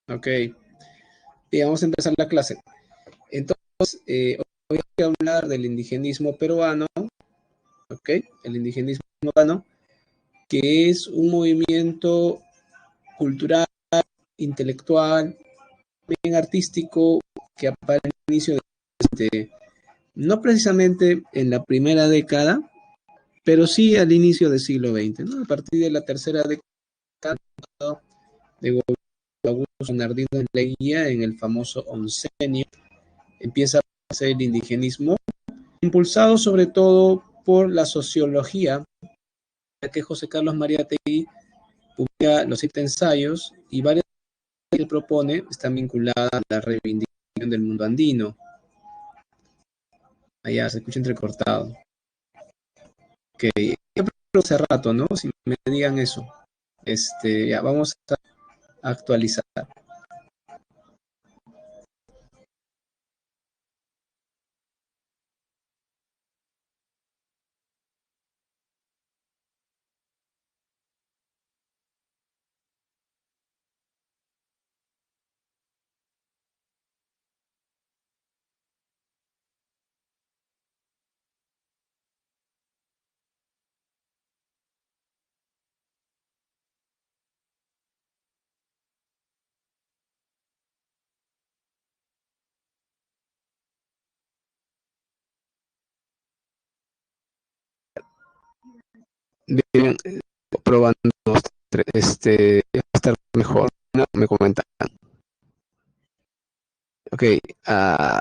Ok, y vamos a empezar la clase. Entonces, hoy voy a hablar del indigenismo peruano, ok, el indigenismo peruano, que es un movimiento cultural, intelectual, bien artístico, que aparece al inicio de, no precisamente en la primera década, pero sí al inicio del siglo XX, ¿no? A partir de la tercera década de gobierno de Augusto Bernardino Leguía en el famoso oncenio, empieza a aparecer el indigenismo, impulsado sobre todo por la sociología, ya que José Carlos Mariátegui publica los 7 ensayos y varias que él propone están vinculadas a la reivindicación del mundo andino. Allá se escucha entrecortado. Ok, ya hace rato, ¿no? Si me digan eso. Ya vamos a actualizar. Bien, probando va a estar mejor, ¿no? Me comentan. Ok, uh,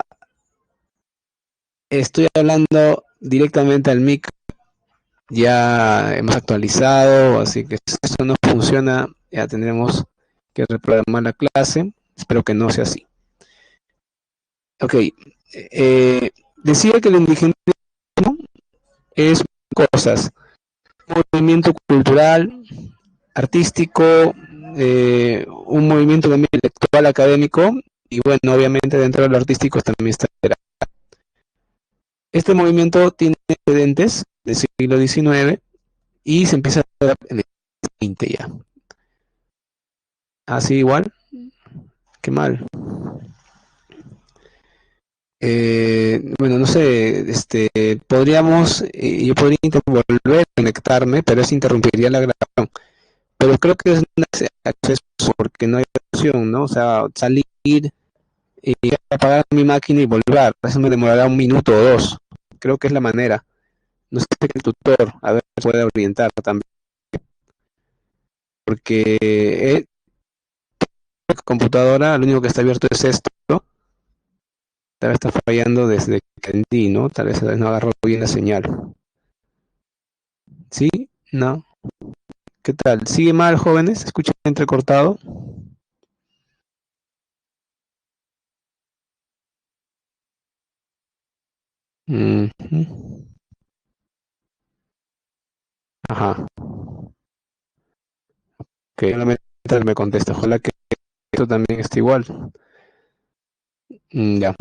estoy hablando directamente al mic, ya hemos actualizado, así que si esto no funciona, ya tendremos que reprogramar la clase. Espero que no sea así. Ok, decía que el indigenismo es cosas, movimiento cultural, artístico, un movimiento también intelectual, académico, y bueno, obviamente dentro de lo artístico también está. Este movimiento tiene antecedentes del siglo XIX y se empieza a dar en el 20 ya. Así igual, qué mal. Bueno, no sé, yo podría volver a conectarme, pero eso interrumpiría la grabación. Pero creo que es un acceso porque no hay opción, ¿no? O sea, salir y apagar mi máquina y volver. Eso me demorará 1 minuto o 2. Creo que es la manera. No sé si el tutor, a ver, puede orientar también. Porque la computadora, lo único que está abierto es esto, ¿no? Tal vez está fallando desde que entendí, ¿no? Tal vez no agarró bien la señal. ¿Sí? ¿No? ¿Qué tal? ¿Sigue mal, jóvenes? ¿Se escucha entrecortado? Mm -hmm. Ajá. Que solamente me contesta. Ojalá que esto también esté igual. Ya.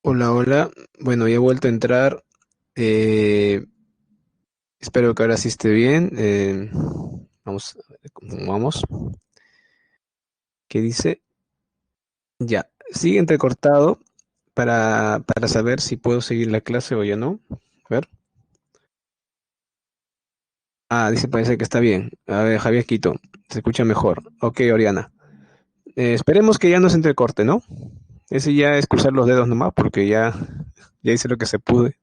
Hola, hola. Bueno, ya he vuelto a entrar. Eh, Espero que ahora sí esté bien. Vamos a ver cómo vamos. ¿Qué dice? Ya. Sigue entrecortado para saber si puedo seguir la clase o ya no. A ver. Ah, dice, parece que está bien. A ver, Javier Quito. Se escucha mejor. Ok, Oriana. Esperemos que ya no se entrecorte, ¿no? Ese ya es cruzar los dedos nomás porque ya hice lo que se pude.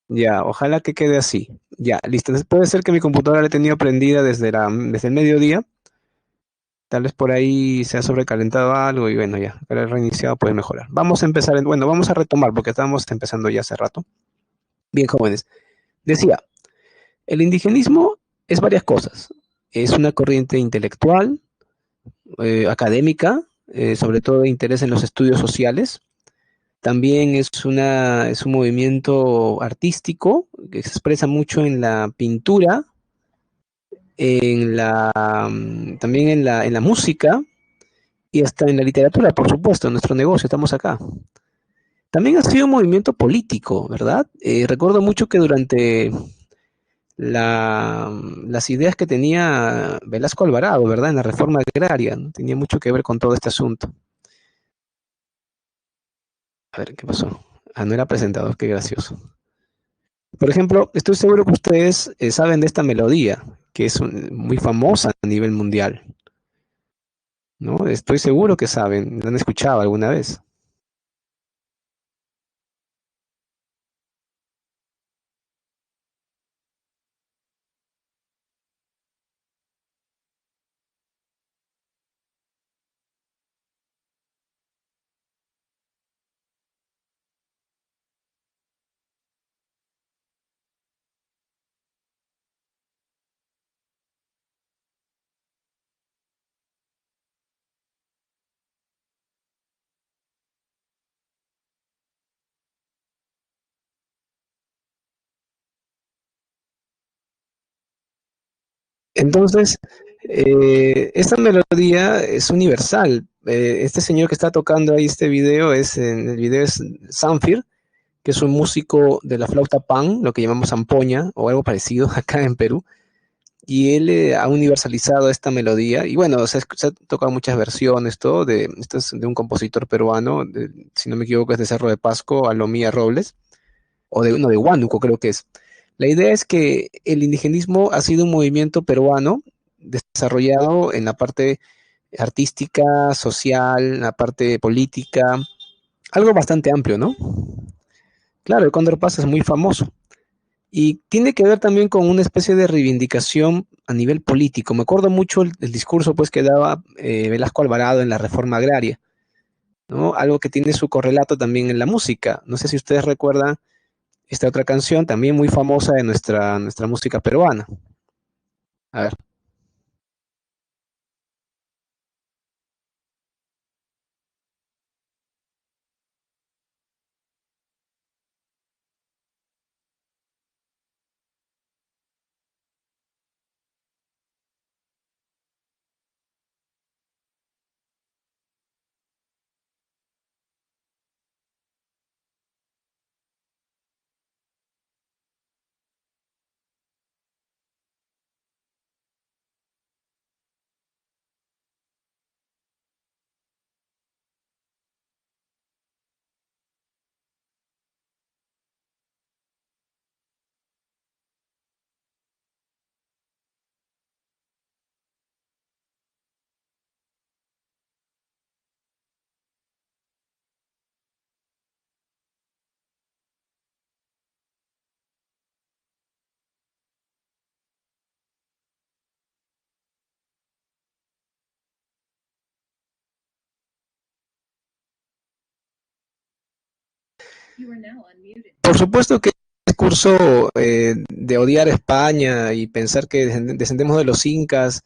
Ya, ojalá que quede así. Ya, listo. Entonces puede ser que mi computadora la he tenido prendida desde el mediodía. Tal vez por ahí se ha sobrecalentado algo y bueno, ya, pero he reiniciado puede mejorar. Vamos a empezar, bueno, vamos a retomar porque estábamos empezando ya hace rato. Bien, jóvenes. Decía, el indigenismo es varias cosas. Es una corriente intelectual, académica, sobre todo de interés en los estudios sociales. También es un movimiento artístico que se expresa mucho en la pintura, también en la música y hasta en la literatura, por supuesto, en nuestro negocio, estamos acá. También ha sido un movimiento político, ¿verdad? Recuerdo mucho que durante las ideas que tenía Velasco Alvarado, ¿verdad? En la reforma agraria, ¿no? Tenía mucho que ver con todo este asunto. A ver, ¿qué pasó? Ah, no era presentador, qué gracioso. Por ejemplo, estoy seguro que ustedes saben de esta melodía, que es muy famosa a nivel mundial, ¿no? Estoy seguro que saben, la han escuchado alguna vez. Entonces, esta melodía es universal. Este señor que está tocando ahí este video en el video es Sanfir, que es un músico de la flauta pan, lo que llamamos zampoña o algo parecido acá en Perú, y él ha universalizado esta melodía. Y bueno, se ha tocado muchas versiones, todo, esto es de un compositor peruano, si no me equivoco es de Cerro de Pasco, Alomía Robles, o de uno de Huánuco creo que es. La idea es que el indigenismo ha sido un movimiento peruano desarrollado en la parte artística, social, la parte política, algo bastante amplio, ¿no? Claro, el Cóndor Paz es muy famoso y tiene que ver también con una especie de reivindicación a nivel político. Me acuerdo mucho el discurso pues que daba Velasco Alvarado en la reforma agraria, ¿no? Algo que tiene su correlato también en la música. No sé si ustedes recuerdan esta otra canción también muy famosa de nuestra música peruana. A ver. Por supuesto que el discurso de odiar a España y pensar que descendemos de los incas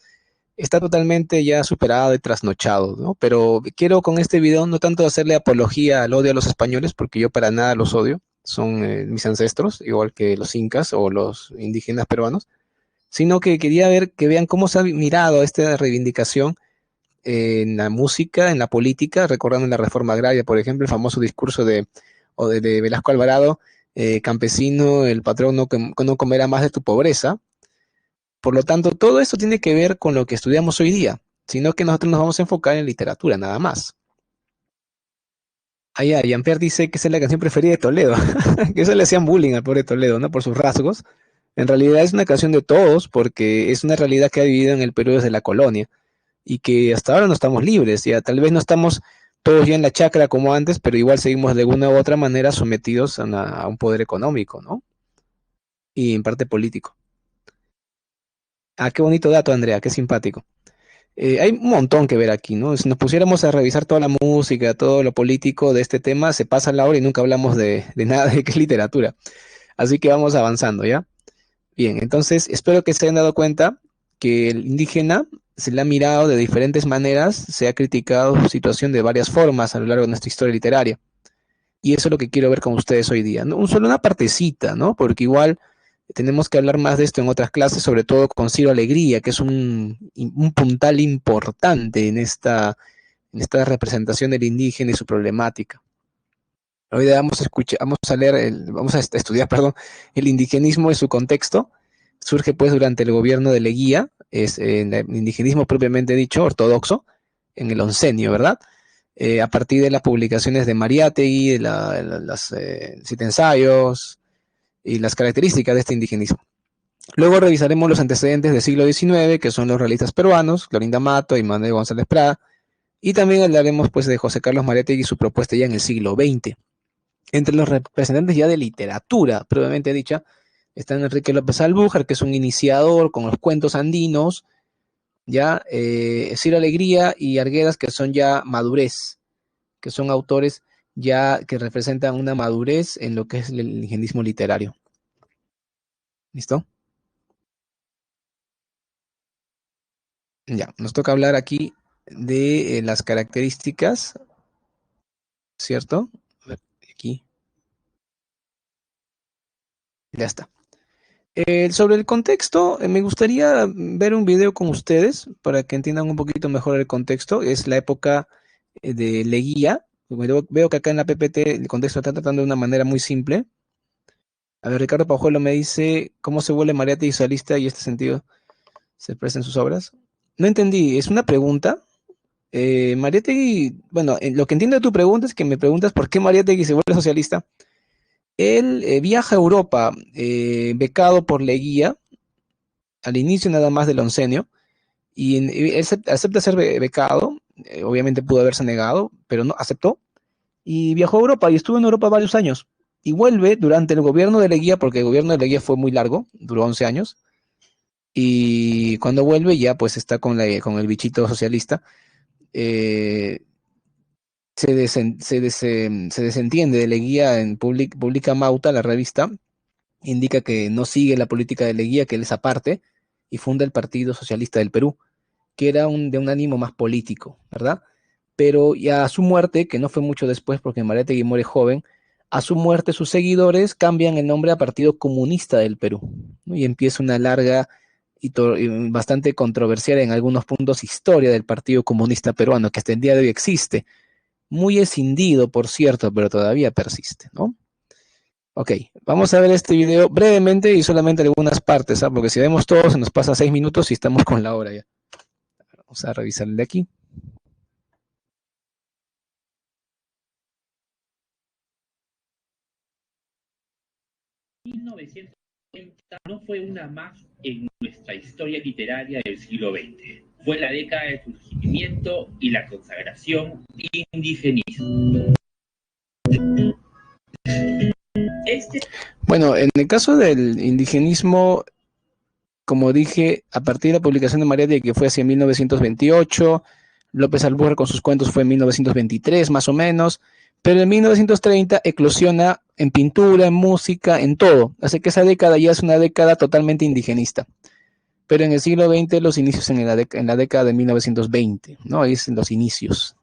está totalmente ya superado y trasnochado, ¿no? Pero quiero con este video no tanto hacerle apología al odio a los españoles, porque yo para nada los odio, son mis ancestros, igual que los incas o los indígenas peruanos, sino que quería ver que vean cómo se ha mirado esta reivindicación en la música, en la política, recordando la reforma agraria, por ejemplo, el famoso discurso de Velasco Alvarado, campesino, el patrón no comerá más de tu pobreza. Por lo tanto, todo esto tiene que ver con lo que estudiamos hoy día, sino que nosotros nos vamos a enfocar en literatura, nada más. Jean-Pierre dice que esa es la canción preferida de Toledo, que eso le hacían bullying al pobre Toledo, ¿no? Por sus rasgos. En realidad es una canción de todos, porque es una realidad que ha vivido en el Perú desde la colonia y que hasta ahora no estamos libres, ya tal vez no estamos todos ya en la chacra como antes, pero igual seguimos de alguna u otra manera sometidos a un poder económico, ¿no? Y en parte político. Ah, qué bonito dato, Andrea, qué simpático. Hay un montón que ver aquí, ¿no? Si nos pusiéramos a revisar toda la música, todo lo político de este tema, se pasa la hora y nunca hablamos de nada de qué es literatura. Así que vamos avanzando, ¿ya? Bien, entonces espero que se hayan dado cuenta que el indígena se le ha mirado de diferentes maneras, se ha criticado su situación de varias formas a lo largo de nuestra historia literaria. Y eso es lo que quiero ver con ustedes hoy día. No, solo una partecita, ¿no? Porque igual tenemos que hablar más de esto en otras clases, sobre todo con Ciro Alegría, que es un puntal importante en esta representación del indígena y su problemática. Hoy día vamos a escuchar, vamos a leer, vamos a estudiar, perdón, el indigenismo y su contexto. Surge pues durante el gobierno de Leguía, es el indigenismo propiamente dicho, ortodoxo, en el oncenio, ¿verdad? A partir de las publicaciones de Mariátegui, de las siete ensayos y las características de este indigenismo. Luego revisaremos los antecedentes del siglo XIX, que son los realistas peruanos, Clorinda Mato y Manuel González Prada, y también hablaremos pues de José Carlos Mariátegui y su propuesta ya en el siglo XX. Entre los representantes ya de literatura, previamente dicha, están Enrique López Albújar, que es un iniciador con los cuentos andinos, ya Ciro Alegría y Arguedas, que son ya madurez, que son autores ya que representan una madurez en lo que es el indigenismo literario. ¿Listo? Ya, nos toca hablar aquí de las características, ¿cierto? A ver, aquí, ya está. Sobre el contexto, me gustaría ver un video con ustedes para que entiendan un poquito mejor el contexto. Es la época de Leguía. Veo que acá en la PPT el contexto está tratando de una manera muy simple. A ver, Ricardo Pajuelo me dice cómo se vuelve Mariátegui visualista y este sentido se expresa en sus obras. No entendí, ¿es una pregunta? Mariátegui, bueno, lo que entiendo de tu pregunta es que me preguntas por qué Mariátegui se vuelve socialista. Él viaja a Europa becado por Leguía al inicio nada más del oncenio, y él acepta ser becado, obviamente pudo haberse negado, pero no, aceptó, y viajó a Europa y estuvo en Europa varios años, y vuelve durante el gobierno de Leguía, porque el gobierno de Leguía fue muy largo, duró 11 años, y cuando vuelve ya pues está con el bichito socialista, eh, se desentiende de Leguía, publica Mauta, la revista, indica que no sigue la política de Leguía, que él es aparte, y funda el Partido Socialista del Perú, que era de un ánimo más político, ¿verdad? Pero ya a su muerte, que no fue mucho después porque Mariátegui muere joven, a su muerte sus seguidores cambian el nombre a Partido Comunista del Perú, ¿no? Y empieza una larga y bastante controversial en algunos puntos historia del Partido Comunista Peruano, que hasta el día de hoy existe, muy escindido, por cierto, pero todavía persiste, ¿no? Ok, vamos a ver este video brevemente y solamente algunas partes, ¿ah? Porque si vemos todo se nos pasa 6 minutos y estamos con la hora ya. Vamos a revisar el de aquí. 1930 no fue una más en nuestra historia literaria del siglo XX. Fue la década del surgimiento y la consagración indigenismo. Bueno, en el caso del indigenismo, como dije, a partir de la publicación de Mariátegui, que fue hacia 1928, López Albújar con sus cuentos fue en 1923, más o menos, pero en 1930 eclosiona en pintura, en música, en todo. Así que esa década ya es una década totalmente indigenista. Pero en el siglo XX, los inicios en la década de 1920, ¿no? Ahí es en los inicios.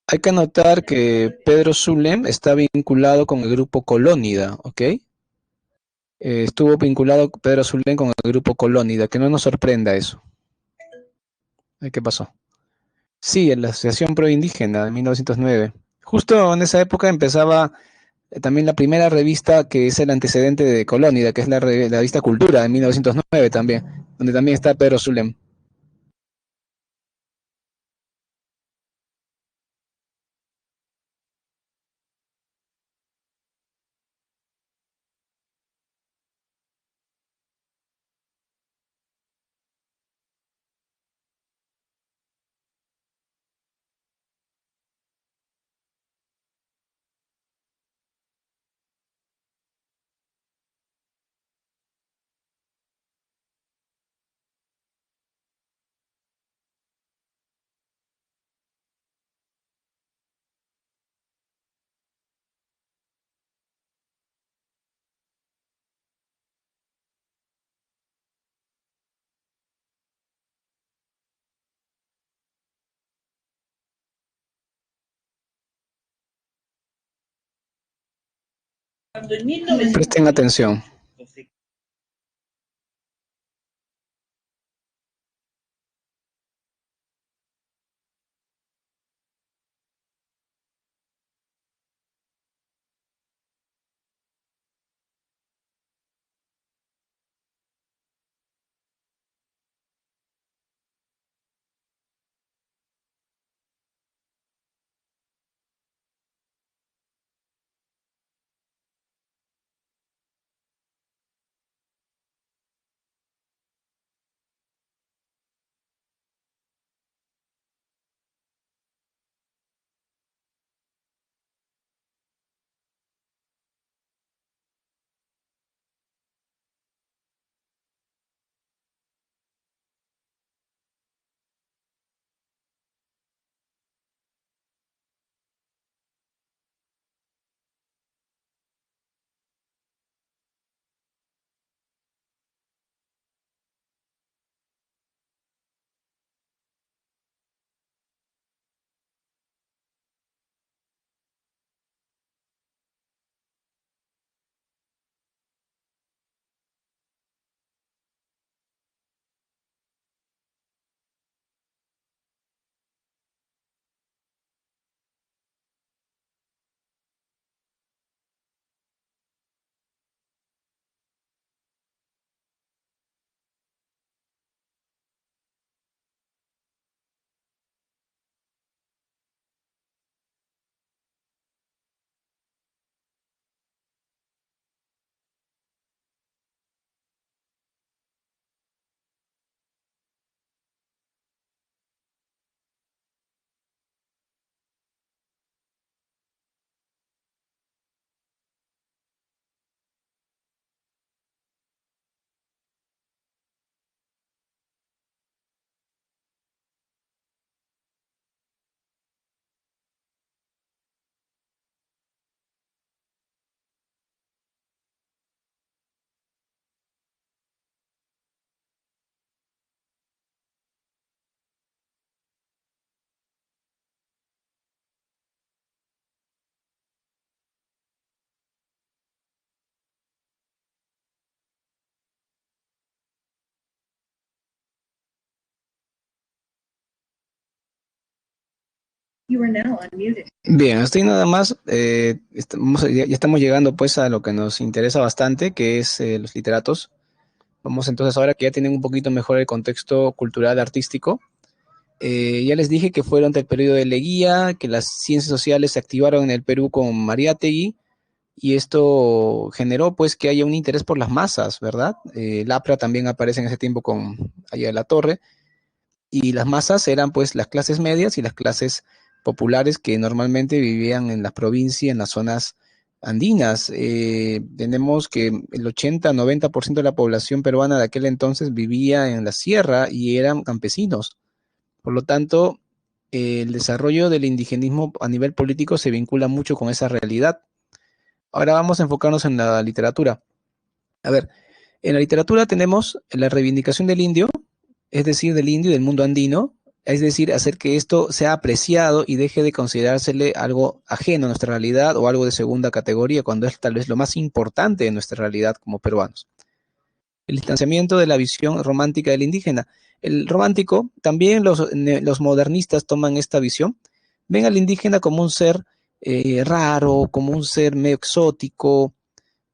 Hay que anotar que Pedro Zulem está vinculado con el grupo Colónida, ¿ok? Estuvo vinculado Pedro Zulem con el grupo Colónida, que no nos sorprenda eso. ¿Qué pasó? Sí, en la Asociación Pro Indígena de 1909. Justo en esa época empezaba también la primera revista que es el antecedente de Colónida, que es la revista Cultura de 1909 también, donde también está Pedro Zulem. Cuando en 1900 Presten atención. Bien, estoy nada más, ya estamos llegando pues a lo que nos interesa bastante, que es los literatos. Vamos entonces ahora que ya tienen un poquito mejor el contexto cultural artístico. Ya les dije que fue durante el periodo de Leguía, que las ciencias sociales se activaron en el Perú con Mariátegui, y esto generó pues que haya un interés por las masas, ¿verdad? El APRA también aparece en ese tiempo con Allá de la Torre, y las masas eran pues las clases medias y las clases populares que normalmente vivían en las provincias, en las zonas andinas. Tenemos que el 80-90% de la población peruana de aquel entonces vivía en la sierra y eran campesinos. Por lo tanto, el desarrollo del indigenismo a nivel político se vincula mucho con esa realidad. Ahora vamos a enfocarnos en la literatura. A ver, en la literatura tenemos la reivindicación del indio, es decir, del indio y del mundo andino, es decir, hacer que esto sea apreciado y deje de considerársele algo ajeno a nuestra realidad o algo de segunda categoría, cuando es tal vez lo más importante de nuestra realidad como peruanos. El distanciamiento de la visión romántica del indígena. El romántico, también los modernistas toman esta visión, ven al indígena como un ser raro, como un ser medio exótico,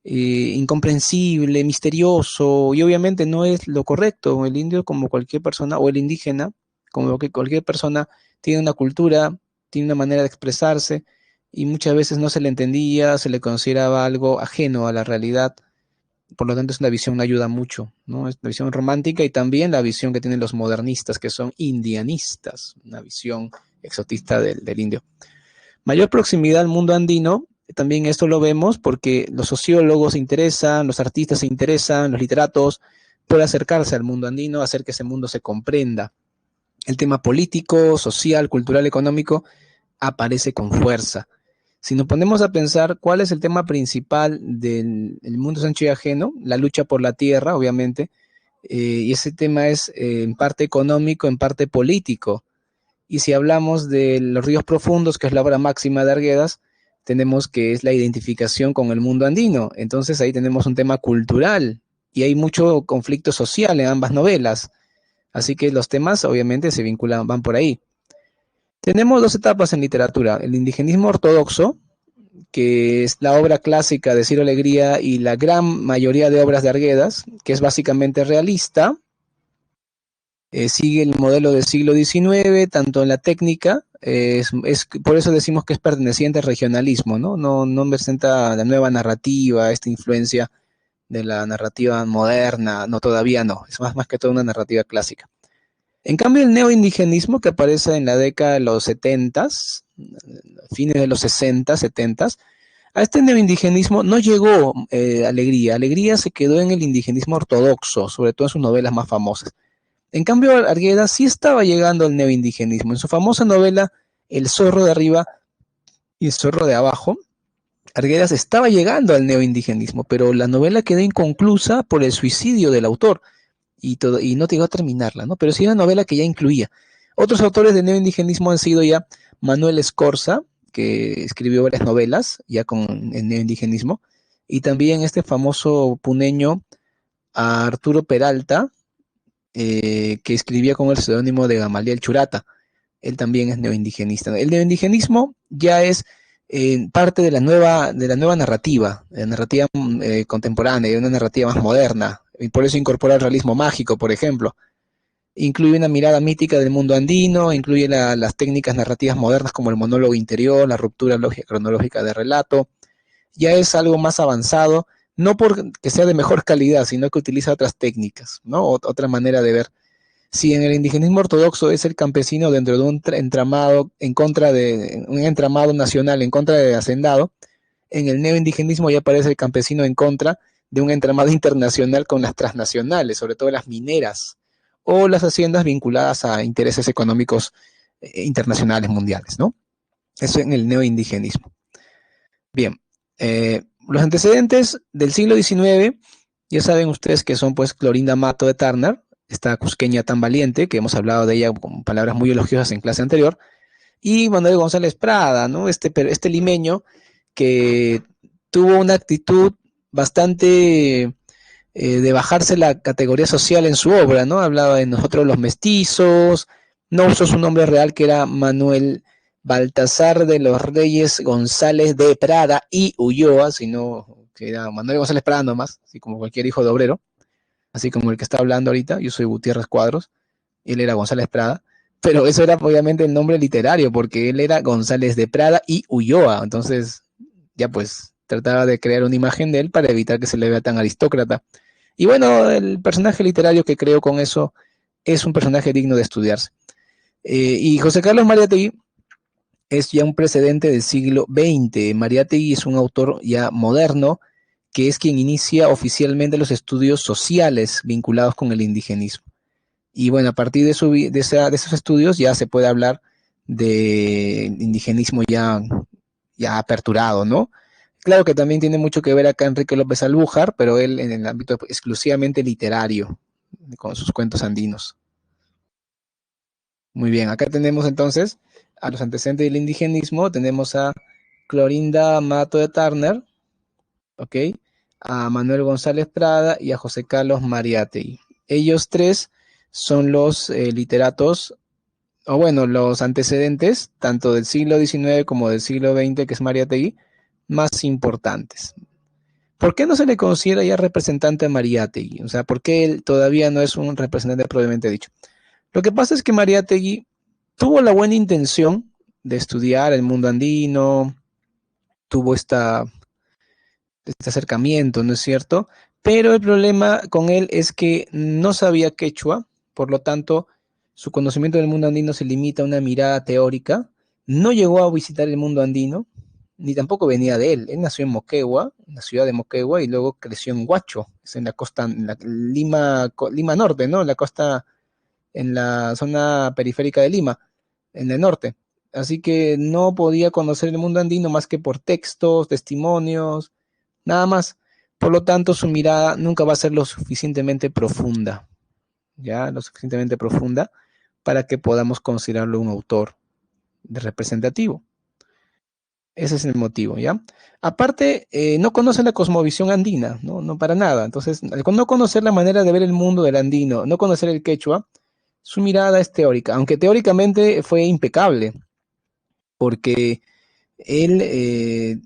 incomprensible, misterioso, y obviamente no es lo correcto. El indio, como cualquier persona, o el indígena, como que cualquier persona, tiene una cultura, tiene una manera de expresarse, y muchas veces no se le entendía, se le consideraba algo ajeno a la realidad. Por lo tanto, es una visión que ayuda mucho, ¿no? Es una visión romántica y también la visión que tienen los modernistas, que son indianistas, una visión exotista del indio. Mayor proximidad al mundo andino, también esto lo vemos porque los sociólogos se interesan, los artistas se interesan, los literatos, por acercarse al mundo andino, hacer que ese mundo se comprenda. El tema político, social, cultural, económico aparece con fuerza. Si nos ponemos a pensar cuál es el tema principal del mundo sancho y ajeno, la lucha por la tierra, obviamente, y ese tema es en parte económico, en parte político. Y si hablamos de los ríos profundos, que es la obra máxima de Arguedas, tenemos que es la identificación con el mundo andino. Entonces ahí tenemos un tema cultural y hay mucho conflicto social en ambas novelas. Así que los temas obviamente se vinculan, van por ahí. Tenemos dos etapas en literatura, el indigenismo ortodoxo, que es la obra clásica de Ciro Alegría y la gran mayoría de obras de Arguedas, que es básicamente realista, sigue el modelo del siglo XIX, tanto en la técnica, por eso decimos que es perteneciente al regionalismo, ¿no? No presenta la nueva narrativa, esta influencia de la narrativa moderna, no, todavía no, es más que todo una narrativa clásica. En cambio, el neoindigenismo, que aparece en la década de los 70s, fines de los 60, 70s, a este neoindigenismo no llegó Alegría. Alegría se quedó en el indigenismo ortodoxo, sobre todo en sus novelas más famosas. En cambio, Arguedas sí estaba llegando al neoindigenismo. En su famosa novela El zorro de arriba y el zorro de abajo, Arguedas estaba llegando al neoindigenismo, pero la novela quedó inconclusa por el suicidio del autor y no llegó a terminarla, ¿no? Pero sí una novela que ya incluía. Otros autores de neoindigenismo han sido ya Manuel Escorza, que escribió varias novelas ya con el neoindigenismo, y también este famoso puneño Arturo Peralta, que escribía con el seudónimo de Gamaliel Churata. Él también es neoindigenista. El neoindigenismo ya es parte de la nueva narrativa, la narrativa contemporánea, una narrativa más moderna, y por eso incorpora el realismo mágico, por ejemplo. Incluye una mirada mítica del mundo andino, incluye las técnicas narrativas modernas como el monólogo interior, la ruptura lógica cronológica de relato. Ya es algo más avanzado, no porque sea de mejor calidad, sino que utiliza otras técnicas, ¿no? Otra manera de ver. Si en el indigenismo ortodoxo es el campesino dentro de un entramado en contra de un entramado nacional en contra de hacendado, en el neoindigenismo ya aparece el campesino en contra de un entramado internacional con las transnacionales, sobre todo las mineras o las haciendas vinculadas a intereses económicos internacionales mundiales, ¿no? Eso en el neoindigenismo. Bien, los antecedentes del siglo XIX, ya saben ustedes que son pues Clorinda Mato de Turner, esta cusqueña tan valiente, que hemos hablado de ella con palabras muy elogiosas en clase anterior, y Manuel González Prada, ¿no? Este limeño que tuvo una actitud bastante de bajarse la categoría social en su obra, ¿no? Hablaba de nosotros los mestizos, no usó su nombre real que era Manuel Baltasar de los Reyes González de Prada y Ulloa, sino que era Manuel González Prada nomás, así como cualquier hijo de obrero, así como el que está hablando ahorita, yo soy Gutiérrez Cuadros, él era González Prada, pero eso era obviamente el nombre literario, porque él era González de Prada y Ulloa, entonces ya pues trataba de crear una imagen de él para evitar que se le vea tan aristócrata. Y bueno, el personaje literario que creo con eso es un personaje digno de estudiarse. Y José Carlos Mariátegui es ya un precedente del siglo XX. Mariátegui es un autor ya moderno, que es quien inicia oficialmente los estudios sociales vinculados con el indigenismo. Y bueno, a partir de esos estudios ya se puede hablar de indigenismo ya aperturado, ¿no? Claro que también tiene mucho que ver acá Enrique López Albújar, pero él en el ámbito exclusivamente literario, con sus cuentos andinos. Muy bien, acá tenemos entonces a los antecedentes del indigenismo, tenemos a Clorinda Mato de Turner, ¿ok? A Manuel González Prada y a José Carlos Mariátegui. Ellos tres son los literatos, o bueno, los antecedentes, tanto del siglo XIX como del siglo XX, que es Mariátegui, más importantes. ¿Por qué no se le considera ya representante a Mariátegui? O sea, ¿por qué él todavía no es un representante propiamente dicho? Lo que pasa es que Mariátegui tuvo la buena intención de estudiar el mundo andino, tuvo este acercamiento, ¿no es cierto? Pero el problema con él es que no sabía quechua, por lo tanto, su conocimiento del mundo andino se limita a una mirada teórica, no llegó a visitar el mundo andino, ni tampoco venía de él. Él nació en Moquegua, en la ciudad de Moquegua, y luego creció en Huacho, es en la costa, en la Lima Norte, ¿no? En la costa, en la zona periférica de Lima, en el norte. Así que no podía conocer el mundo andino más que por textos, testimonios, nada más. Por lo tanto, su mirada nunca va a ser lo suficientemente profunda, ¿ya? Lo suficientemente profunda para que podamos considerarlo un autor representativo. Ese es el motivo, ¿ya? Aparte, no conoce la cosmovisión andina, ¿no? No para nada. Entonces, al no conocer la manera de ver el mundo del andino, no conocer el quechua, su mirada es teórica, aunque teóricamente fue impecable, porque él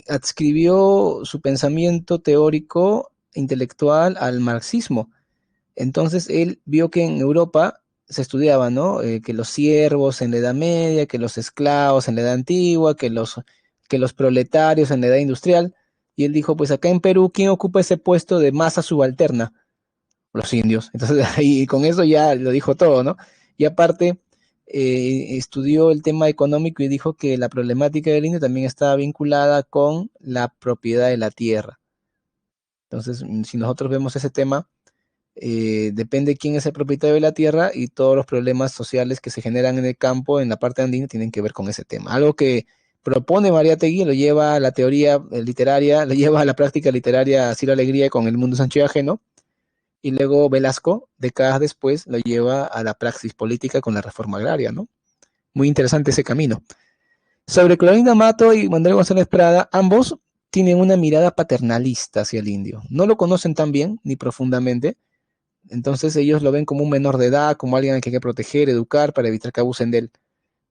adscribió su pensamiento teórico intelectual al marxismo. Entonces él vio que en Europa se estudiaba, ¿no? Que los siervos en la Edad Media, que los esclavos en la Edad Antigua, que los proletarios en la Edad Industrial. Y él dijo, pues acá en Perú, ¿quién ocupa ese puesto de masa subalterna? Los indios. Entonces ahí con eso ya lo dijo todo, ¿no? Y aparte estudió el tema económico y dijo que la problemática del indio también estaba vinculada con la propiedad de la tierra. Entonces, si nosotros vemos ese tema, depende quién es el propietario de la tierra y todos los problemas sociales que se generan en el campo, en la parte andina, tienen que ver con ese tema. Algo que propone Mariátegui, lo lleva a la teoría literaria, lo lleva a la práctica literaria a Ciro Alegría con El mundo Sancho y ajeno, y luego Velasco, décadas después, lo lleva a la praxis política con la reforma agraria, ¿no? Muy interesante ese camino. Sobre Clorinda Mato y Manuel González Prada, ambos tienen una mirada paternalista hacia el indio. No lo conocen tan bien ni profundamente, entonces ellos lo ven como un menor de edad, como alguien al que hay que proteger, educar para evitar que abusen de él.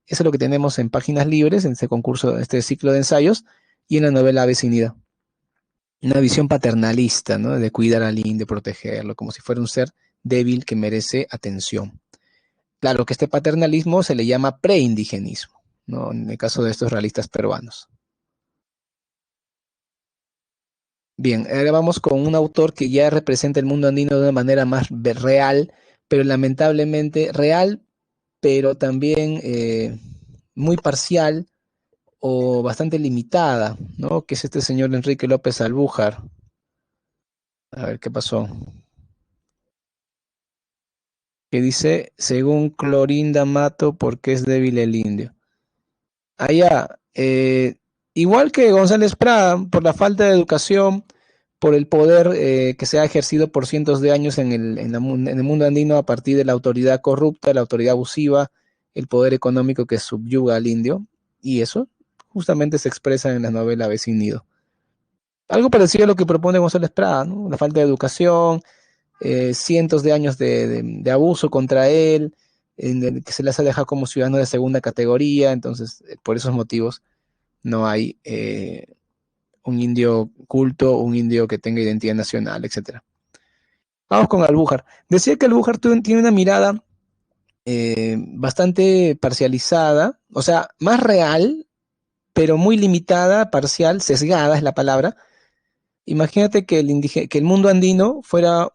Eso es lo que tenemos en Páginas Libres, en este concurso, este ciclo de ensayos, y en la novela Avecinida. Una visión paternalista, ¿no? De cuidar al indio, protegerlo, como si fuera un ser débil que merece atención. Claro que este paternalismo se le llama preindigenismo, ¿no? En el caso de estos realistas peruanos. Bien, ahora vamos con un autor que ya representa el mundo andino de una manera más real, pero lamentablemente real, pero también muy parcial o bastante limitada, ¿no? Que es este señor Enrique López Albújar. A ver qué pasó. Que dice, según Clorinda Mato, ¿por qué es débil el indio? Allá, igual que González Prada, por la falta de educación, por el poder que se ha ejercido por cientos de años en el mundo andino a partir de la autoridad corrupta, la autoridad abusiva, el poder económico que subyuga al indio, y eso justamente se expresa en la novela Vecinido. Algo parecido a lo que propone González Prada, ¿no? La falta de educación, cientos de años de abuso contra él, en el que se les ha dejado como ciudadano de segunda categoría, entonces por esos motivos no hay un indio culto, un indio que tenga identidad nacional, etc. Vamos con Albújar. Decía que Albújar tiene una mirada bastante parcializada, o sea, más real, pero muy limitada, parcial, sesgada es la palabra. Imagínate que que el mundo andino fuera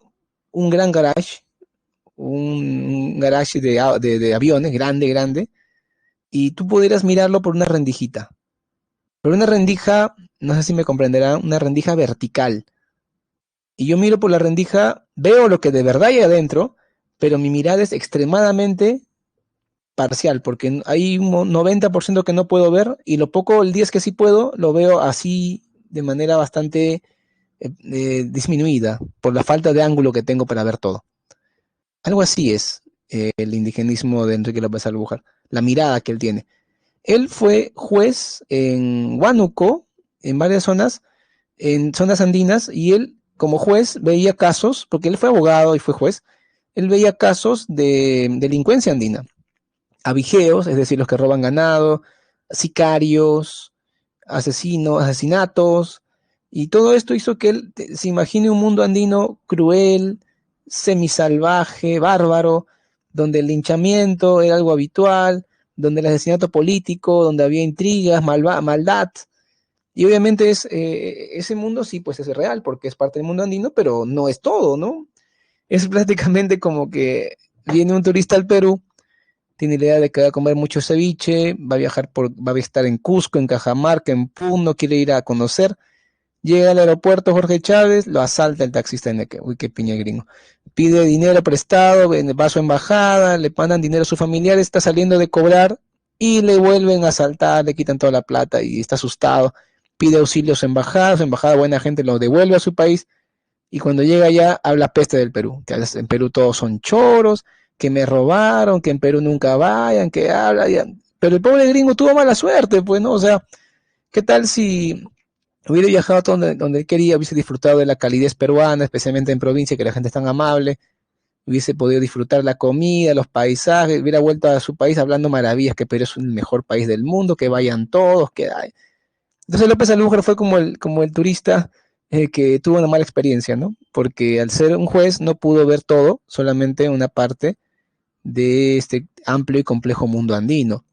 un gran garage, un garage de aviones, grande, grande, y tú pudieras mirarlo por una rendijita. Por una rendija, no sé si me comprenderán, una rendija vertical. Y yo miro por la rendija, veo lo que de verdad hay adentro, pero mi mirada es extremadamente parcial, porque hay un 90% que no puedo ver, y lo poco, el 10 que sí puedo, lo veo así de manera bastante disminuida, por la falta de ángulo que tengo para ver todo. Algo así es. el indigenismo de Enrique López Albújar, la mirada que él tiene. Él fue juez en Huánuco, en varias zonas, en zonas andinas, y él, como juez, veía casos, porque él fue abogado y fue juez, él veía casos de delincuencia andina, abigeos, es decir, los que roban ganado, sicarios, asesinatos, y todo esto hizo que él se imagine un mundo andino cruel, semisalvaje, bárbaro, donde el linchamiento era algo habitual, donde el asesinato político, donde había intrigas, maldad, y obviamente ese mundo sí, pues es real, porque es parte del mundo andino, pero no es todo, ¿no? Es prácticamente como que viene un turista al Perú, tiene la idea de que va a comer mucho ceviche, va a estar en Cusco, en Cajamarca, en Puno, quiere ir a conocer, llega al aeropuerto Jorge Chávez, lo asalta el taxista en que, uy, qué piña gringo, pide dinero prestado, va a su embajada, le mandan dinero a sus familiares, está saliendo de cobrar y le vuelven a asaltar, le quitan toda la plata y está asustado, pide auxilio a su embajada buena gente lo devuelve a su país y cuando llega allá habla peste del Perú, que en Perú todos son choros, que me robaron, que en Perú nunca vayan, que habla, ya. Pero el pobre gringo tuvo mala suerte, pues, ¿no? O sea, ¿qué tal si hubiera viajado a donde él quería, hubiese disfrutado de la calidez peruana, especialmente en provincia, que la gente es tan amable, hubiese podido disfrutar la comida, los paisajes, hubiera vuelto a su país hablando maravillas, que Perú es el mejor país del mundo, que vayan todos, que hay. Entonces López Alújar fue como el turista que tuvo una mala experiencia, ¿no? Porque al ser un juez no pudo ver todo, solamente una parte de este amplio y complejo mundo andino.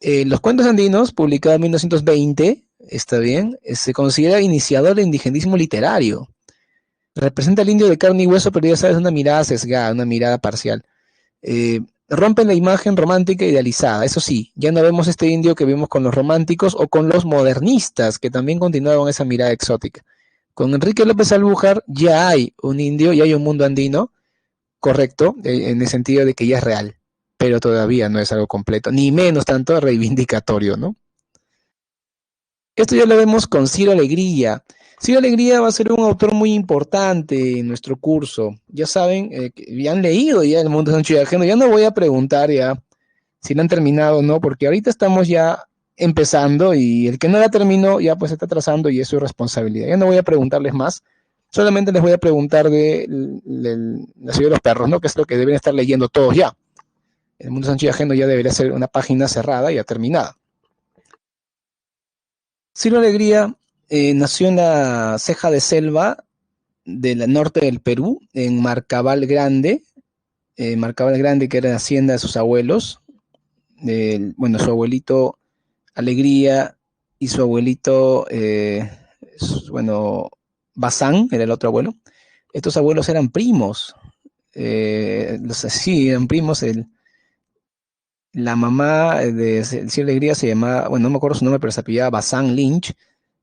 Los cuentos andinos, publicado en 1920, está bien, se considera iniciador del indigenismo literario. Representa al indio de carne y hueso, pero ya sabes, una mirada sesgada, una mirada parcial. Rompen la imagen romántica idealizada. Eso sí, ya no vemos este indio que vimos con los románticos o con los modernistas, que también continuaban esa mirada exótica. Con Enrique López Albújar ya hay un indio, ya hay un mundo andino, correcto, en el sentido de que ya es real, pero todavía no es algo completo, ni menos tanto reivindicatorio, ¿no? Esto ya lo vemos con Ciro Alegría. Ciro Alegría va a ser un autor muy importante en nuestro curso. Ya saben, ya han leído ya El Mundo Sancho y Ajeno. Ya no voy a preguntar ya si lo han terminado o no, porque ahorita estamos ya empezando y el que no la terminó ya pues está atrasando y es su responsabilidad. Ya no voy a preguntarles más, solamente les voy a preguntar de la ciudad de los perros, ¿no? Que es lo que deben estar leyendo todos ya. El Mundo Sancho y Ajeno ya debería ser una página cerrada y ya terminada. Ciro Alegría nació en la ceja de selva del norte del Perú, en Marcabal Grande, que era la hacienda de sus abuelos. Bueno, su abuelito Alegría y su abuelito, bueno, Bazán era el otro abuelo. Estos abuelos eran primos. Sí, eran primos. La mamá de Ciro Alegría se llamaba, bueno, no me acuerdo su nombre, pero se apellidaba Bazán Lynch.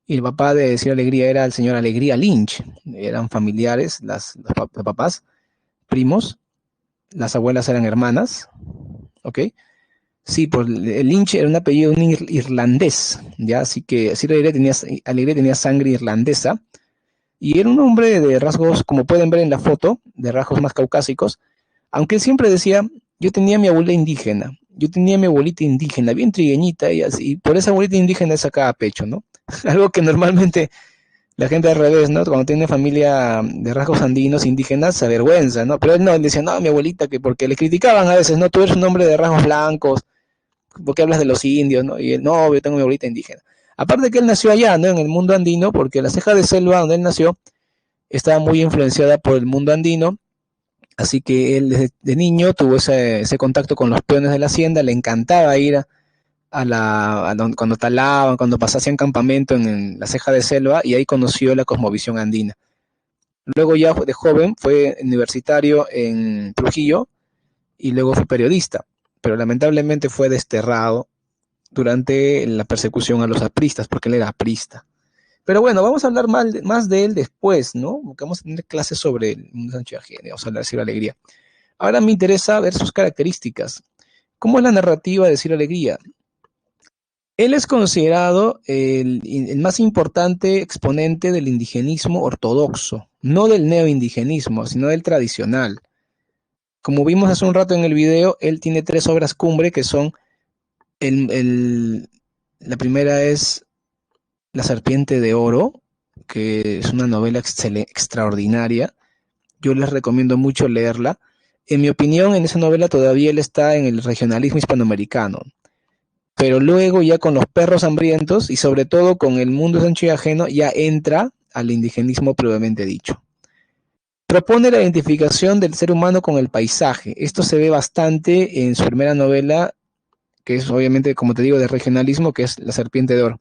Y el papá de Ciro Alegría era el señor Alegría Lynch. Eran familiares, los papás, primos. Las abuelas eran hermanas. ¿Ok? Sí, pues el Lynch era un apellido irlandés, ¿ya? Así que Ciro Alegría tenía sangre irlandesa. Y era un hombre de rasgos, como pueden ver en la foto, de rasgos más caucásicos. Aunque él siempre decía, yo tenía mi abuela indígena. Yo tenía mi abuelita indígena, bien trigueñita, y por esa abuelita indígena sacaba pecho, ¿no? Algo que normalmente la gente al revés, ¿no? Cuando tiene familia de rasgos andinos, indígenas, se avergüenza, ¿no? Pero él no, él decía, no, mi abuelita, que porque le criticaban a veces, ¿no? Tú eres un hombre de rasgos blancos, ¿por qué hablas de los indios, no? Y él, no, yo tengo mi abuelita indígena. Aparte que él nació allá, ¿no? En el mundo andino, porque la ceja de selva donde él nació estaba muy influenciada por el mundo andino, así que él desde de niño tuvo ese contacto con los peones de la hacienda, le encantaba ir cuando talaban, cuando pasaban campamento en la ceja de selva, y ahí conoció la cosmovisión andina. Luego ya de joven fue universitario en Trujillo y luego fue periodista, pero lamentablemente fue desterrado durante la persecución a los apristas, porque él era aprista. Pero bueno, vamos a hablar más de él después, ¿no? Porque vamos a tener clases sobre el mundo Sánchez Agene, vamos a hablar de Ciro Alegría. Ahora me interesa ver sus características. ¿Cómo es la narrativa de Ciro Alegría? Él es considerado el más importante exponente del indigenismo ortodoxo, no del neoindigenismo, sino del tradicional. Como vimos hace un rato en el video, él tiene 3 obras cumbre que son, la primera es La Serpiente de Oro, que es una novela extraordinaria. Yo les recomiendo mucho leerla. En mi opinión, en esa novela todavía él está en el regionalismo hispanoamericano, pero luego ya con Los Perros Hambrientos y sobre todo con El Mundo es Ancho y Ajeno ya entra al indigenismo previamente dicho. Propone la identificación del ser humano con el paisaje. Esto se ve bastante en su primera novela, que es obviamente, como te digo, de regionalismo, que es La Serpiente de Oro.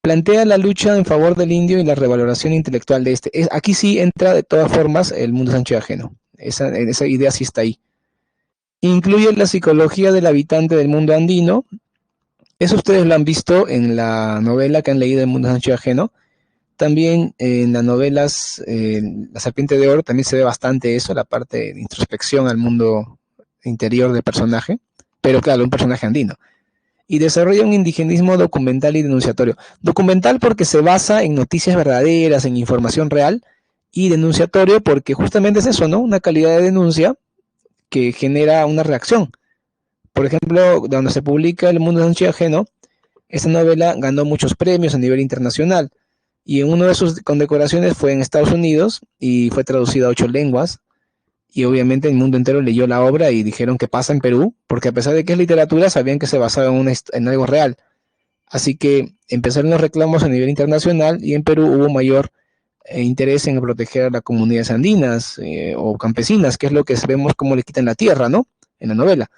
Plantea la lucha en favor del indio y la revaloración intelectual de este. Aquí sí entra de todas formas El Mundo es Ancho y Ajeno. Esa idea sí está ahí. Incluye la psicología del habitante del mundo andino. Eso ustedes lo han visto en la novela que han leído El Mundo es Ancho y Ajeno. También en las novelas La Serpiente de Oro también se ve bastante eso, la parte de introspección al mundo interior del personaje, pero claro, un personaje andino. Y desarrolla un indigenismo documental y denunciatorio. Documental porque se basa en noticias verdaderas, en información real, y denunciatorio porque justamente es eso, ¿no? Una calidad de denuncia que genera una reacción. Por ejemplo, cuando se publica El Mundo es Ajeno, esta novela ganó muchos premios a nivel internacional y en una de sus condecoraciones fue en Estados Unidos y fue traducida a 8 lenguas y obviamente el mundo entero leyó la obra y dijeron que pasa en Perú, porque a pesar de que es literatura, sabían que se basaba en algo real. Así que empezaron los reclamos a nivel internacional y en Perú hubo mayor interés en proteger a las comunidades andinas o campesinas, que es lo que vemos como le quitan la tierra, ¿no? En la novela.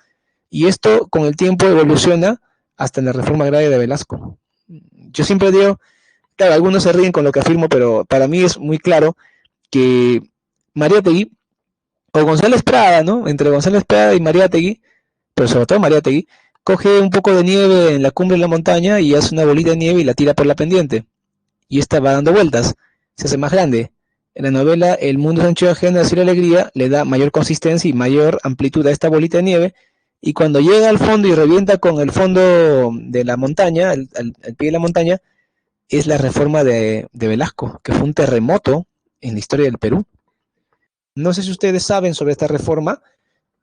Y esto con el tiempo evoluciona hasta la reforma agraria de Velasco. Yo siempre digo, claro, algunos se ríen con lo que afirmo, pero para mí es muy claro que Mariátegui, o González Prada, ¿no? Entre González Prada y Mariátegui, pero sobre todo Mariátegui, coge un poco de nieve en la cumbre de la montaña y hace una bolita de nieve y la tira por la pendiente. Y esta va dando vueltas, se hace más grande. En la novela El Mundo es Ancho y Ajeno, Así la Alegría le da mayor consistencia y mayor amplitud a esta bolita de nieve. Y cuando llega al fondo y revienta con el fondo de la montaña, al pie de la montaña, es la reforma de Velasco, que fue un terremoto en la historia del Perú. No sé si ustedes saben sobre esta reforma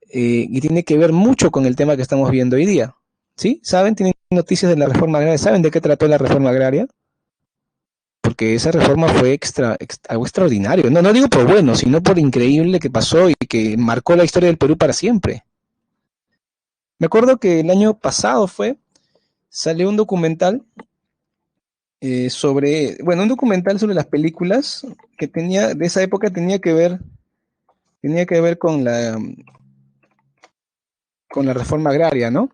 y tiene que ver mucho con el tema que estamos viendo hoy día. ¿Sí? ¿Saben? ¿Tienen noticias de la reforma agraria? ¿Saben de qué trató la reforma agraria? Porque esa reforma fue algo extraordinario. No, no digo por bueno, sino por increíble que pasó y que marcó la historia del Perú para siempre. Me acuerdo que el año pasado salió un documental un documental sobre las películas que de esa época tenía que ver con la reforma agraria, ¿no?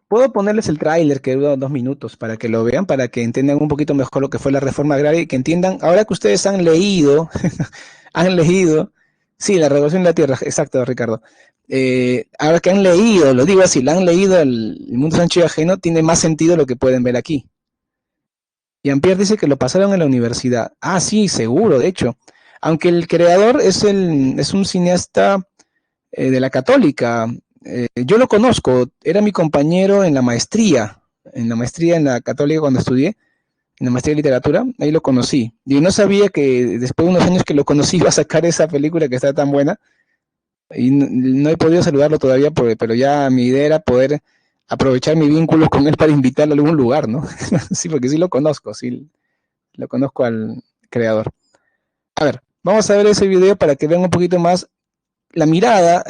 Puedo ponerles el tráiler que dura 2 minutos para que lo vean, para que entiendan un poquito mejor lo que fue la reforma agraria y que entiendan, ahora que ustedes han leído, han leído, sí, la Revolución de la Tierra, exacto, Ricardo. Ahora que han leído, lo digo así, la han leído el Mundo Sancho y Ajeno, tiene más sentido lo que pueden ver aquí. Jean-Pierre dice que lo pasaron en la universidad. Ah, sí, seguro, de hecho. Aunque el creador es un cineasta de la Católica. Yo lo conozco, era mi compañero en la maestría en la Católica cuando estudié, en la maestría de literatura, ahí lo conocí. Y no sabía que después de unos años que lo conocí iba a sacar esa película que está tan buena. Y no he podido saludarlo todavía, pero ya mi idea era poder aprovechar mi vínculo con él para invitarlo a algún lugar, ¿no? Sí, porque sí lo conozco al creador. A ver, vamos a ver ese video para que vean un poquito más la mirada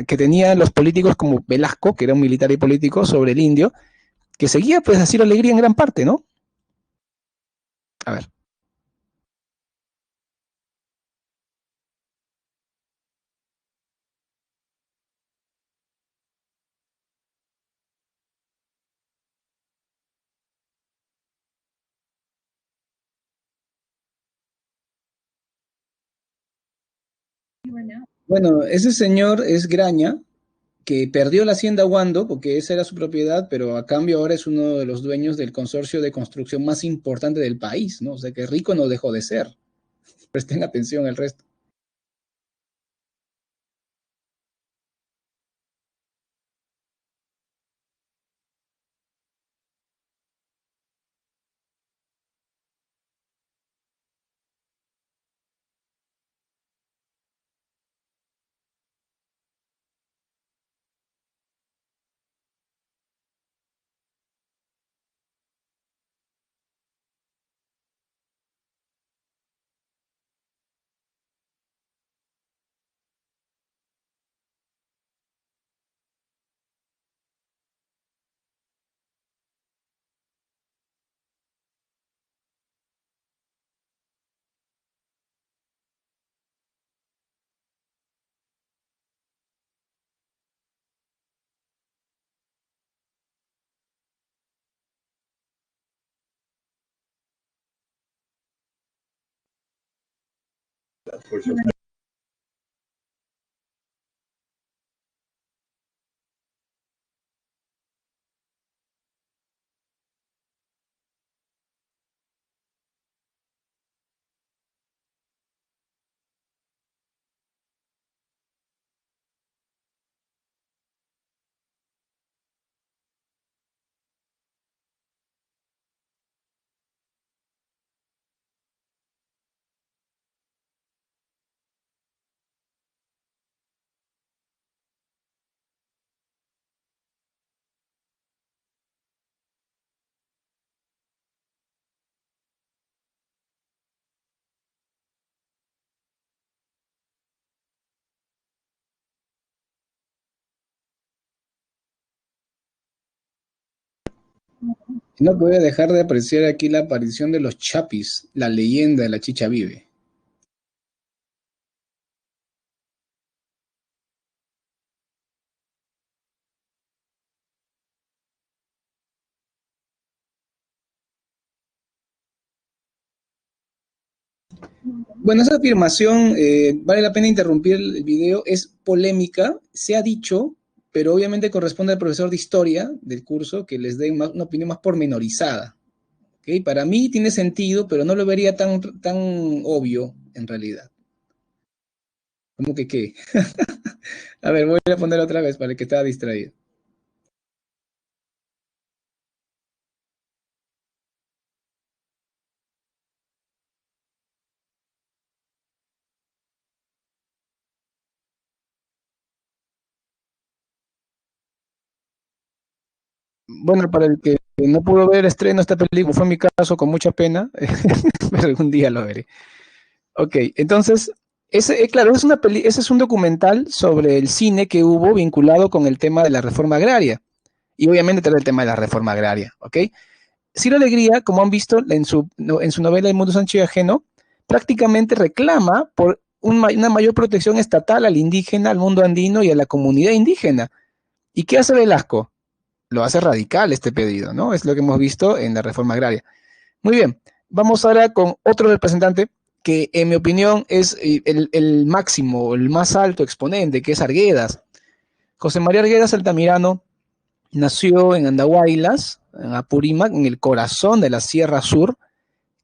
que tenían los políticos como Velasco, que era un militar y político, sobre el indio, que seguía pues así la alegría en gran parte, ¿no? A ver. Bueno, ese señor es Graña, que perdió la hacienda Wando, porque esa era su propiedad, pero a cambio ahora es uno de los dueños del consorcio de construcción más importante del país, ¿no? O sea que rico no dejó de ser. Presten atención al resto. Por supuesto. No puede dejar de apreciar aquí la aparición de los Chapis, la leyenda de la chicha vive. Bueno, esa afirmación, vale la pena interrumpir el video, es polémica, se ha dicho, pero obviamente corresponde al profesor de historia del curso que les dé una opinión más pormenorizada. ¿Okay? Para mí tiene sentido, pero no lo vería tan obvio en realidad. ¿Cómo que qué? A ver, voy a poner otra vez para el que estaba distraído. Bueno, para el que no pudo ver el estreno de esta película, fue mi caso con mucha pena, pero algún día lo veré. Ok, entonces, claro, ese es un documental sobre el cine que hubo vinculado con el tema de la reforma agraria. Y obviamente trae el tema de la reforma agraria, ¿ok? Ciro Alegría, como han visto en su novela El mundo Sánchez ajeno, prácticamente reclama por una mayor protección estatal al indígena, al mundo andino y a la comunidad indígena. ¿Y qué hace Velasco? Lo hace radical este pedido, ¿no? Es lo que hemos visto en la reforma agraria. Muy bien, vamos ahora con otro representante que en mi opinión es el máximo, el más alto exponente, que es Arguedas. José María Arguedas Altamirano nació en Andahuaylas, en Apurímac, en el corazón de la Sierra Sur,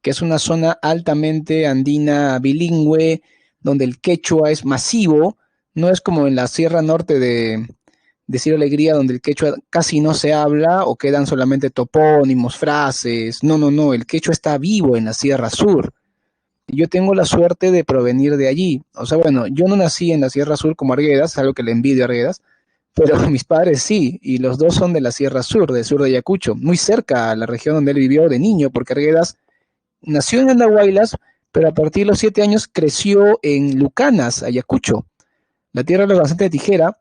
que es una zona altamente andina bilingüe, donde el quechua es masivo, no es como en la Sierra Norte de Ciro Alegría, donde el quechua casi no se habla o quedan solamente topónimos, frases. No, no, no, el quechua está vivo en la Sierra Sur. Yo tengo la suerte de provenir de allí. O sea, bueno, yo no nací en la Sierra Sur como Arguedas, es algo que le envidio a Arguedas, pero mis padres sí, y los dos son de la Sierra Sur, del sur de Ayacucho, muy cerca a la región donde él vivió de niño, porque Arguedas nació en Andahuaylas, pero a partir de los 7 años creció en Lucanas, Ayacucho, la tierra de los Basantes de Tijera,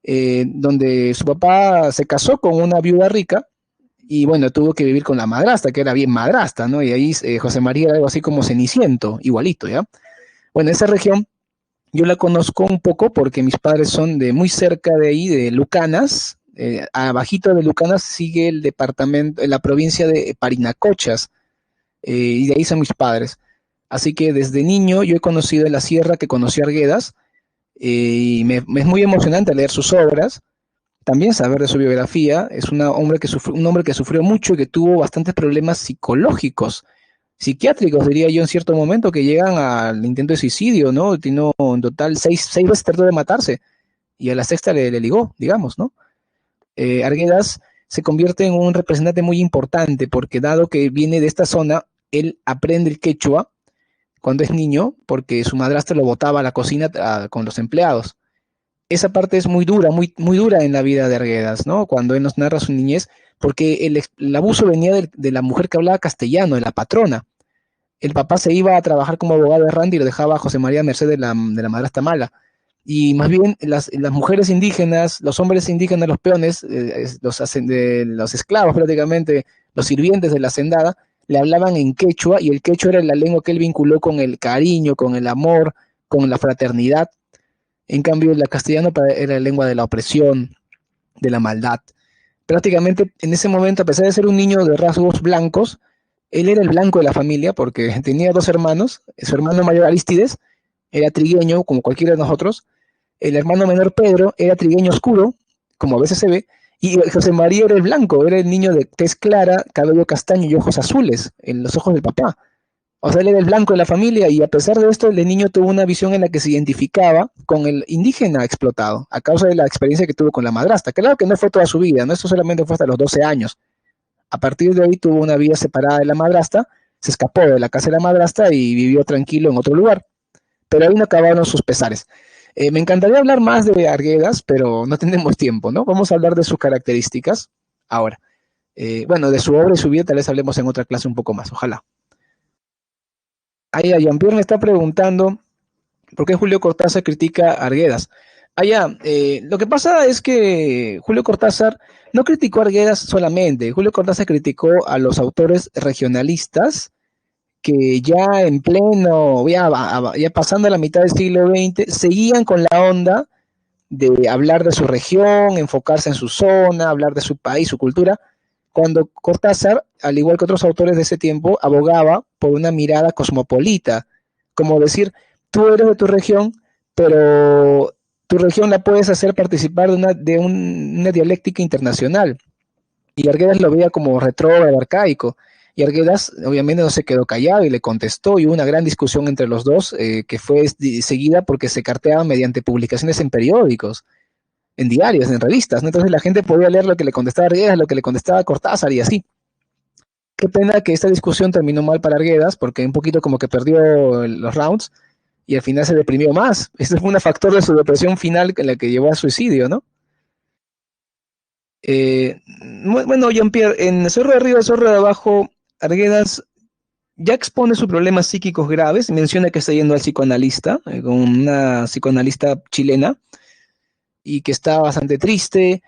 donde su papá se casó con una viuda rica y bueno, tuvo que vivir con la madrastra, que era bien madrastra, ¿no? Y ahí José María era algo así como Ceniciento, igualito, ¿ya? Bueno, esa región yo la conozco un poco porque mis padres son de muy cerca de ahí, de Lucanas. Abajito de Lucanas sigue el departamento, la provincia de Parinacochas, y de ahí son mis padres. Así que desde niño yo he conocido la sierra que conocí a Arguedas, y me es muy emocionante leer sus obras, también saber de su biografía. Es un hombre que sufrió mucho y que tuvo bastantes problemas psicológicos, psiquiátricos, diría yo, en cierto momento, que llegan al intento de suicidio, ¿no? Tiene en total seis veces trató de matarse y a la sexta le ligó, digamos, ¿no? Arguedas se convierte en un representante muy importante porque dado que viene de esta zona, él aprende el quechua cuando es niño porque su madrastra lo botaba a la cocina con los empleados. Esa parte es muy dura, muy dura en la vida de Arguedas, ¿no? Cuando él nos narra su niñez, porque el abuso venía de la mujer que hablaba castellano, de la patrona. El papá se iba a trabajar como abogado errante y lo dejaba a José María merced de la madrastra mala. Y más bien las mujeres indígenas, los hombres indígenas, los peones, los esclavos prácticamente, los sirvientes de la hacendada, le hablaban en quechua y el quechua era la lengua que él vinculó con el cariño, con el amor, con la fraternidad. En cambio, el castellano era la lengua de la opresión, de la maldad. Prácticamente en ese momento, a pesar de ser un niño de rasgos blancos, él era el blanco de la familia porque tenía dos hermanos, su hermano mayor Aristides era trigueño, como cualquiera de nosotros. El hermano menor Pedro era trigueño oscuro, como a veces se ve, y José María era el blanco, era el niño de tez clara, cabello castaño y ojos azules, en los ojos del papá. O sea, él era el blanco de la familia y a pesar de esto, el niño tuvo una visión en la que se identificaba con el indígena explotado, a causa de la experiencia que tuvo con la madrastra. Claro que no fue toda su vida, ¿no? Esto solamente fue hasta los 12 años. A partir de ahí tuvo una vida separada de la madrastra, se escapó de la casa de la madrastra y vivió tranquilo en otro lugar. Pero ahí no acabaron sus pesares. Me encantaría hablar más de Arguedas, pero no tenemos tiempo, ¿no? Vamos a hablar de sus características ahora. Bueno, de su obra y su vida tal vez hablemos en otra clase un poco más, ojalá. Ahí Jean-Pierre me está preguntando por qué Julio Cortázar critica a Arguedas. Lo que pasa es que Julio Cortázar no criticó a Arguedas solamente. Julio Cortázar criticó a los autores regionalistas que ya en pleno, ya pasando la mitad del siglo XX, seguían con la onda de hablar de su región, enfocarse en su zona, hablar de su país, su cultura, cuando Cortázar, al igual que otros autores de ese tiempo, abogaba por una mirada cosmopolita, como decir, tú eres de tu región, pero tu región la puedes hacer participar una dialéctica internacional. Y Arguedas lo veía como retrógrado, arcaico. Y Arguedas obviamente no se quedó callado y le contestó, y hubo una gran discusión entre los dos, que fue seguida porque se carteaban mediante publicaciones en periódicos, en diarios, en revistas, ¿no? Entonces la gente podía leer lo que le contestaba Arguedas, lo que le contestaba Cortázar y así. Qué pena que esta discusión terminó mal para Arguedas, porque un poquito como que perdió los rounds y al final se deprimió más. Este fue un factor de su depresión final en la que llevó al suicidio, ¿no? Bueno, Jean-Pierre, en Zorro de Arriba, Zorro de Abajo, Arguedas ya expone sus problemas psíquicos graves, menciona que está yendo al psicoanalista, con una psicoanalista chilena, y que está bastante triste,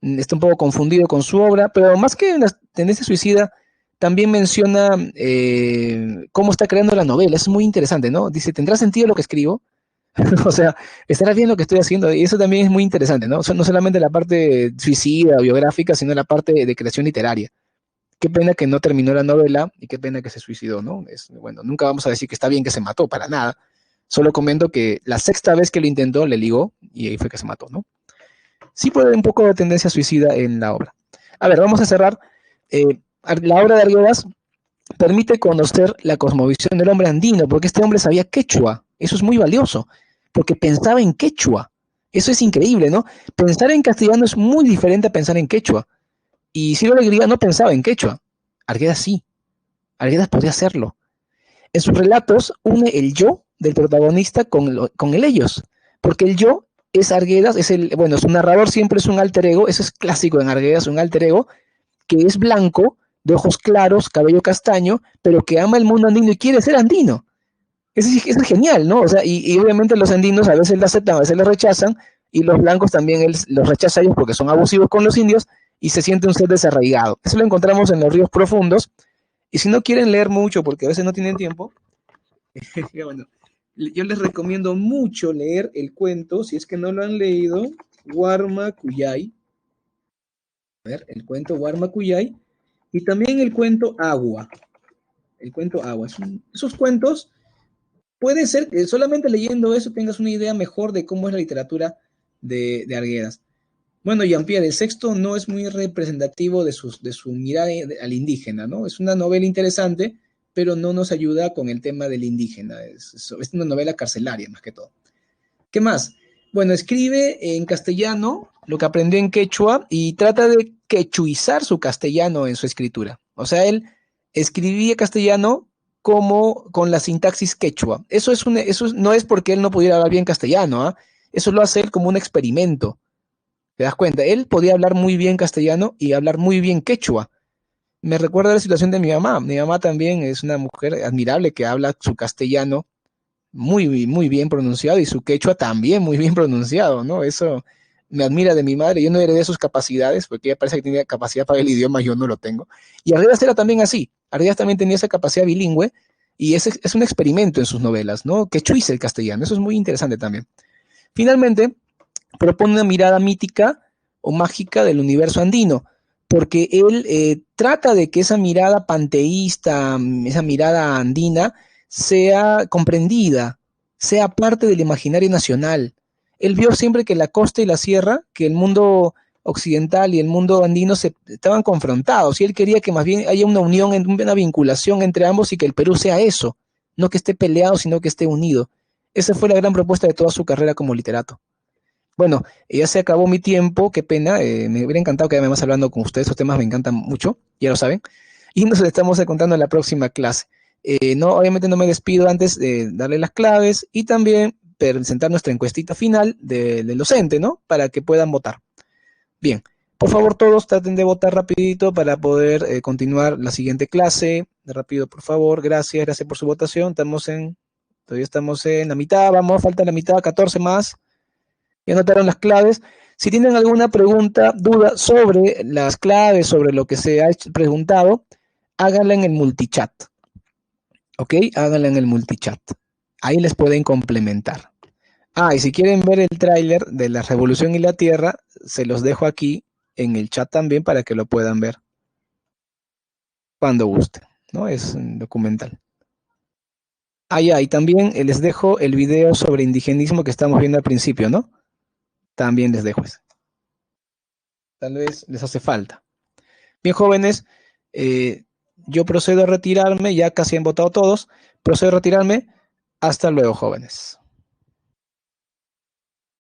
está un poco confundido con su obra, pero más que en la tendencia suicida, también menciona cómo está creando la novela. Es muy interesante, ¿no? Dice, ¿tendrá sentido lo que escribo? O sea, estará bien lo que estoy haciendo, y eso también es muy interesante, ¿no? O sea, no solamente la parte suicida o biográfica, sino la parte de creación literaria. Qué pena que no terminó la novela y qué pena que se suicidó, ¿no? Bueno, nunca vamos a decir que está bien que se mató, para nada. Solo comento que la sexta vez que lo intentó le ligó y ahí fue que se mató, ¿no? Sí puede haber un poco de tendencia suicida en la obra. A ver, vamos a cerrar. La obra de Arguedas permite conocer la cosmovisión del hombre andino, porque este hombre sabía quechua. Eso es muy valioso, porque pensaba en quechua. Eso es increíble, ¿no? Pensar en castellano es muy diferente a pensar en quechua. Y Ciro Alegría no pensaba en quechua. Arguedas sí. Arguedas podía hacerlo. En sus relatos une el yo del protagonista con el ellos, porque el yo es Arguedas, su narrador siempre es un alter ego, eso es clásico en Arguedas, un alter ego que es blanco, de ojos claros, cabello castaño, pero que ama el mundo andino y quiere ser andino. Eso es genial, ¿no? O sea, y obviamente los andinos a veces lo aceptan, a veces lo rechazan, y los blancos también los rechaza a ellos porque son abusivos con los indios y se siente un ser desarraigado. Eso lo encontramos en los ríos profundos. Y si no quieren leer mucho, porque a veces no tienen tiempo, bueno, yo les recomiendo mucho leer el cuento, si es que no lo han leído, Warma Cuyay. A ver, el cuento Warma Cuyay. Y también el cuento Agua. El cuento Agua. Esos cuentos, puede ser que solamente leyendo eso tengas una idea mejor de cómo es la literatura de Arguedas. Bueno, Jean-Pierre, el sexto no es muy representativo de su mirada al indígena, ¿no? Es una novela interesante, pero no nos ayuda con el tema del indígena. Es una novela carcelaria, más que todo. ¿Qué más? Bueno, escribe en castellano lo que aprendió en quechua y trata de quechuizar su castellano en su escritura. O sea, él escribía castellano como con la sintaxis quechua. Eso no es porque él no pudiera hablar bien castellano, ¿eh? Eso lo hace él como un experimento. ¿Te das cuenta? Él podía hablar muy bien castellano y hablar muy bien quechua. Me recuerda la situación de mi mamá. Mi mamá también es una mujer admirable que habla su castellano muy, muy bien pronunciado y su quechua también muy bien pronunciado, ¿no? Eso me admira de mi madre. Yo no heredé sus capacidades porque ella parece que tenía capacidad para el idioma, yo no lo tengo. Y Arguedas era también así. Arguedas también tenía esa capacidad bilingüe y es un experimento en sus novelas, ¿no? Quechuiza el castellano. Eso es muy interesante también. Finalmente, propone una mirada mítica o mágica del universo andino, porque él trata de que esa mirada panteísta, esa mirada andina, sea comprendida, sea parte del imaginario nacional. Él vio siempre que la costa y la sierra, que el mundo occidental y el mundo andino estaban confrontados, y él quería que más bien haya una unión, una vinculación entre ambos y que el Perú sea eso, no que esté peleado, sino que esté unido. Esa fue la gran propuesta de toda su carrera como literato. Bueno, ya se acabó mi tiempo, qué pena, me hubiera encantado quedarme más hablando con ustedes, esos temas me encantan mucho, ya lo saben, y nos estamos encontrando en la próxima clase. No, obviamente no me despido antes de darle las claves y también presentar nuestra encuestita final del docente, ¿no? Para que puedan votar. Bien, por favor todos traten de votar rapidito para poder continuar la siguiente clase. Rápido, por favor, gracias por su votación. Todavía estamos en la mitad, vamos, falta la mitad, 14 más. Ya anotaron las claves. Si tienen alguna pregunta, duda sobre las claves, sobre lo que se ha preguntado, háganla en el multichat. ¿Ok? Háganla en el multichat. Ahí les pueden complementar. Y si quieren ver el tráiler de La Revolución y la Tierra, se los dejo aquí en el chat también para que lo puedan ver cuando gusten, ¿no? Es un documental. Y también les dejo el video sobre indigenismo que estamos viendo al principio, ¿no? También les dejo eso. Tal vez les hace falta. Bien, jóvenes, yo procedo a retirarme, ya casi han votado todos, procedo a retirarme. Hasta luego, jóvenes.